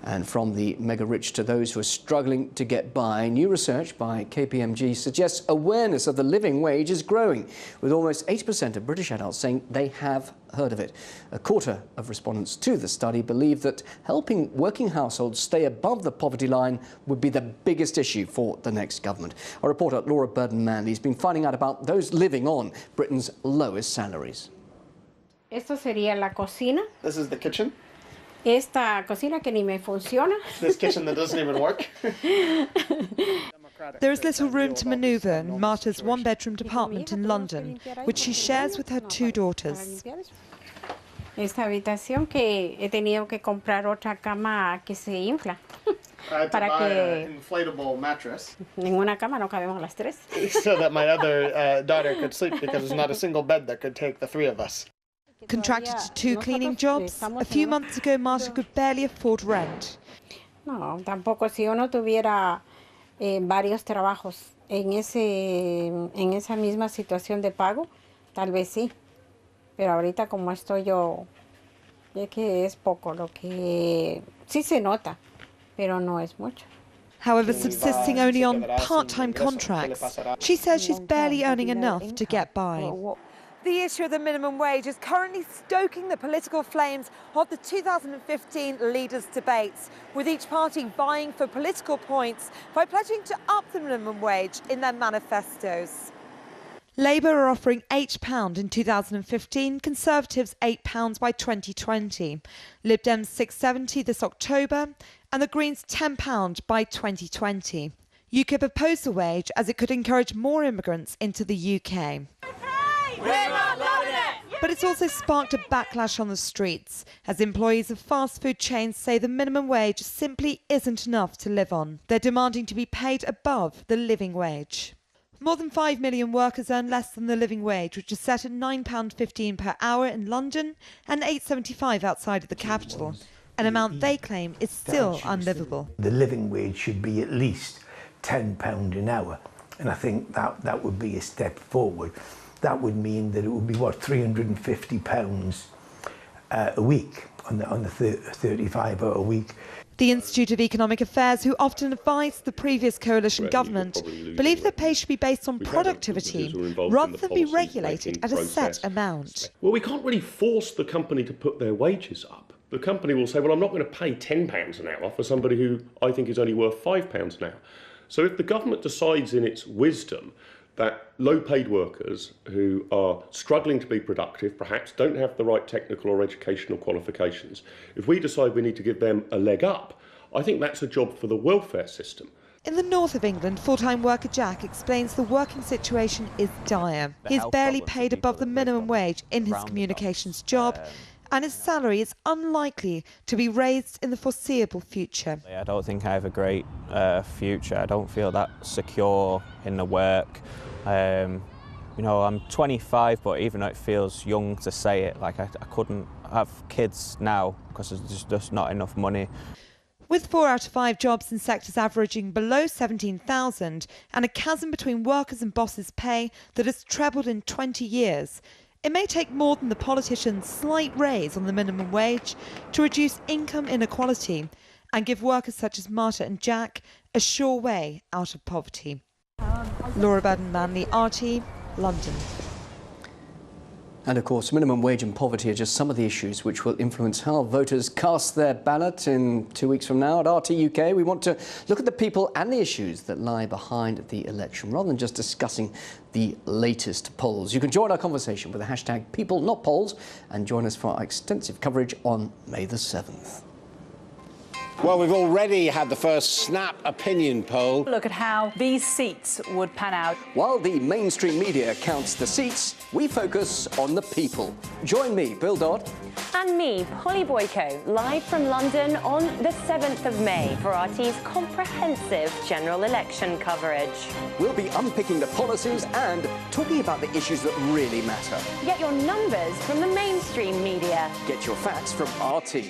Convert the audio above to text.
And from the mega-rich to those who are struggling to get by, new research by KPMG suggests awareness of the living wage is growing, with almost 80% of British adults saying they have heard of it. A quarter of respondents to the study believe that helping working households stay above the poverty line would be the biggest issue for the next government. Our reporter Laura Burden-Manley has been finding out about those living on Britain's lowest salaries. Esto sería la cocina. This is the kitchen. Esta cocina que ni me funciona. This kitchen that doesn't even work. There is little room to manoeuvre in Marta's one-bedroom apartment in London, which she shares with her two daughters. Esta habitación que he tenido que comprar otra cama que se infla. I had to buy an inflatable mattress. En una cama no cabemos las tres. So that my other daughter could sleep, because there's not a single bed that could take the three of us. Contracted to two cleaning jobs, a few months ago Marta could barely afford rent. No, tampoco si uno tuviera varios trabajos en esa misma situación de pago, tal vez sí. Pero ahorita como estoy yo, ya que es poco lo que sí se nota, pero no es mucho. However, subsisting only on part-time contracts, she says she's barely earning enough to get by. The issue of the minimum wage is currently stoking the political flames of the 2015 leaders' debates, with each party vying for political points by pledging to up the minimum wage in their manifestos. Labour are offering £8 in 2015, Conservatives £8 by 2020, Lib Dems £6.70 this October, and the Greens £10 by 2020. UKIP opposed the wage as it could encourage more immigrants into the UK. We're not loving it! But it's also sparked a backlash on the streets, as employees of fast food chains say the minimum wage simply isn't enough to live on. They're demanding to be paid above the living wage. More than 5 million workers earn less than the living wage, which is set at £9.15 per hour in London and £8.75 outside of the capital, an amount they claim is still unlivable. The living wage should be at least £10 an hour, and I think that would be a step forward. That would mean that it would be, what, £350 a week on the 35-hour week. The Institute of Economic Affairs, who often advised the previous coalition government, believe that pay should be based on productivity rather than be regulated at a set amount. Well, we can't really force the company to put their wages up. The company will say, well, I'm not going to pay £10 an hour for somebody who I think is only worth £5 an hour. So if the government decides in its wisdom that low-paid workers who are struggling to be productive, perhaps don't have the right technical or educational qualifications, if we decide we need to give them a leg up, I think that's a job for the welfare system. In the north of England, full-time worker Jack explains the working situation is dire. He's barely paid above the minimum wage in his communications job, and his salary is unlikely to be raised in the foreseeable future. I don't think I have a great future. I don't feel that secure in the work. You know, I'm 25, but even though it feels young to say it, like I couldn't have kids now because there's just not enough money. With 4 out of 5 jobs in sectors averaging below 17,000 and a chasm between workers' and bosses' pay that has trebled in 20 years, it may take more than the politicians' slight raise on the minimum wage to reduce income inequality and give workers such as Marta and Jack a sure way out of poverty. Laura Burden-Manley, RT, London. And of course, minimum wage and poverty are just some of the issues which will influence how voters cast their ballot in 2 weeks from now. At RT UK, we want to look at the people and the issues that lie behind the election, rather than just discussing the latest polls. You can join our conversation with the hashtag #PeopleNotPolls and join us for our extensive coverage on May the 7th. Well, we've already had the first Snap opinion poll. Look at how these seats would pan out. While the mainstream media counts the seats, we focus on the people. Join me, Bill Dodd. And me, Polly Boyko, live from London on the 7th of May for RT's comprehensive general election coverage. We'll be unpicking the policies and talking about the issues that really matter. Get your numbers from the mainstream media. Get your facts from RT.